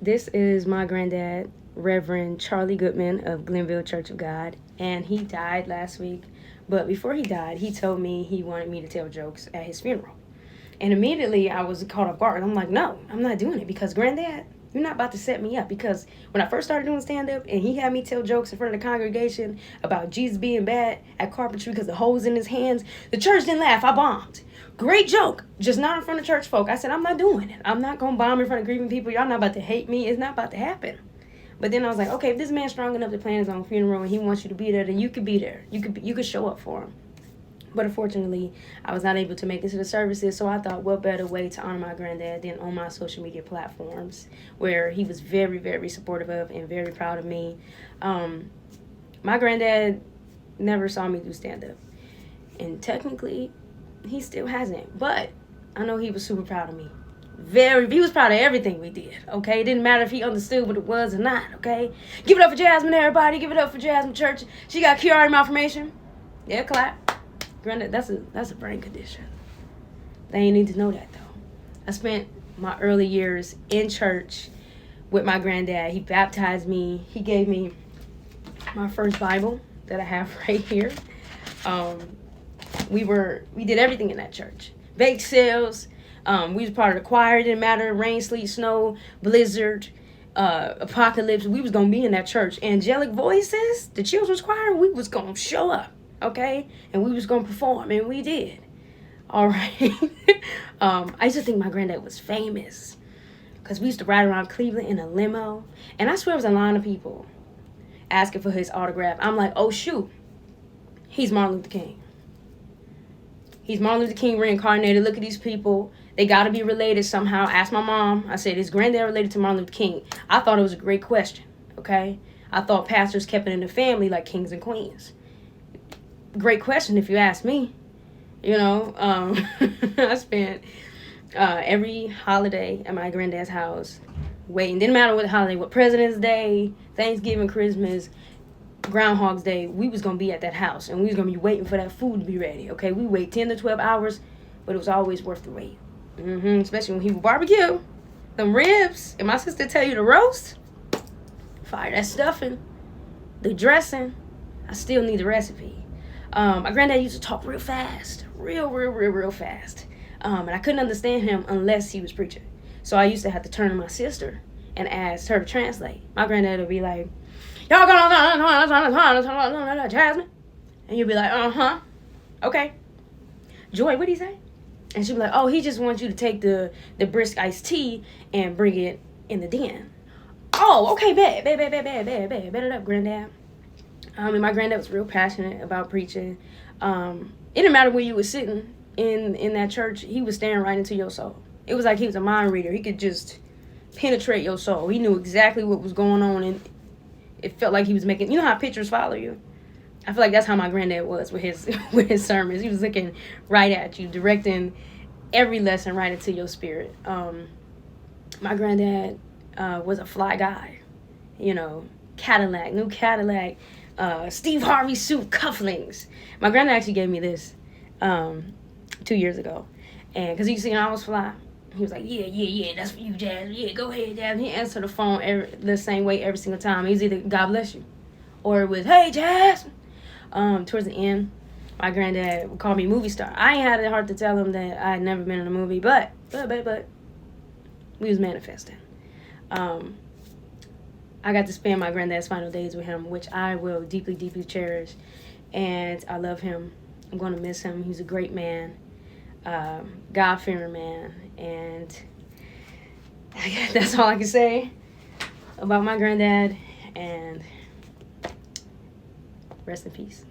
This is my granddad, Reverend Charlie Goodman of Glenville Church of God, and he died last week. But before he died, he told me he wanted me to tell jokes at his funeral. And immediately I was caught off guard. I'm like, no, I'm not doing it because Granddad, you're not about to set me up. Because when I first started doing stand-up and he had me tell jokes in front of the congregation about Jesus being bad at carpentry because the holes in his hands, the church didn't laugh. I bombed. Great joke, just not in front of church folk. I said, I'm not doing it. I'm not going to bomb in front of grieving people. Y'all not about to hate me. It's not about to happen. But then I was like, okay, if this man's strong enough to plan his own funeral and he wants you to be there, then you could be there. You could show up for him. But unfortunately, I was not able to make it to the services, so I thought, what better way to honor my granddad than on my social media platforms, where he was very, very supportive of and very proud of me. My granddad never saw me do stand-up, and technically, he still hasn't, but I know he was super proud of me. He was proud of everything we did, okay? It didn't matter if he understood what it was or not, okay? Give it up for Jasmine, everybody. Give it up for Jasmine Church. She got Chiari malformation. Yeah, clap. Granddad, that's a brain condition. They ain't need to know that, though. I spent my early years in church with my granddad. He baptized me. He gave me my first Bible that I have right here. We did everything in that church. Bake sales. We was part of the choir. It didn't matter. Rain, sleet, snow, blizzard, apocalypse. We was going to be in that church. Angelic voices, the children's choir, we was going to show up. Okay? And we was going to perform. And we did. All right. I used to think my granddad was famous. Because we used to ride around Cleveland in a limo. And I swear it was a line of people asking for his autograph. I'm like, oh, shoot. He's Martin Luther King. He's Martin Luther King reincarnated. Look at these people. They got to be related somehow. Ask my mom. I said, is granddad related to Martin Luther King? I thought it was a great question, okay? I thought pastors kept it in the family like kings and queens. Great question if you ask me. You know, I spent every holiday at my granddad's house waiting. Didn't matter what holiday, what President's Day, Thanksgiving, Christmas, Groundhog's Day, we was going to be at that house, and we was going to be waiting for that food to be ready, okay? We wait 10 to 12 hours, but it was always worth the wait. Especially when he would barbecue, them ribs, and my sister tell you to roast, fire that stuffing, the dressing, I still need the recipe. My granddad used to talk real fast, real fast, and I couldn't understand him unless he was preaching. So I used to have to turn to my sister and ask her to translate. My granddad would be like, y'all gonna Jasmine? And you'll be like, okay. Joy, what'd he say? And she'll be like, oh, he just wants you to take the brisk iced tea and bring it in the den. Oh, okay, bet it up, granddad. And my granddad was real passionate about preaching. It didn't matter where you were sitting in that church, he was staring right into your soul. It was like he was a mind reader. He could just penetrate your soul. He knew exactly what was going on, and it felt like he was making, you know how pictures follow you? I feel like that's how my granddad was with his sermons. He was looking right at you, directing every lesson right into your spirit. My granddad was a fly guy. You know, new Cadillac, Steve Harvey suit, cufflinks. My granddad actually gave me this 2 years ago. And because he seen I was fly, he was like, yeah, that's for you, Jazz. Yeah, go ahead, Jazz. He answered the phone the same way every single time. He was either, God bless you, or it was, hey, Jazz. Towards the end, my granddad would call me movie star. I ain't had the heart to tell him that I had never been in a movie, but we was manifesting. I got to spend my granddad's final days with him, which I will deeply, deeply cherish. And I love him. I'm going to miss him. He's a great man. God-fearing man, and that's all I can say about my granddad, and rest in peace.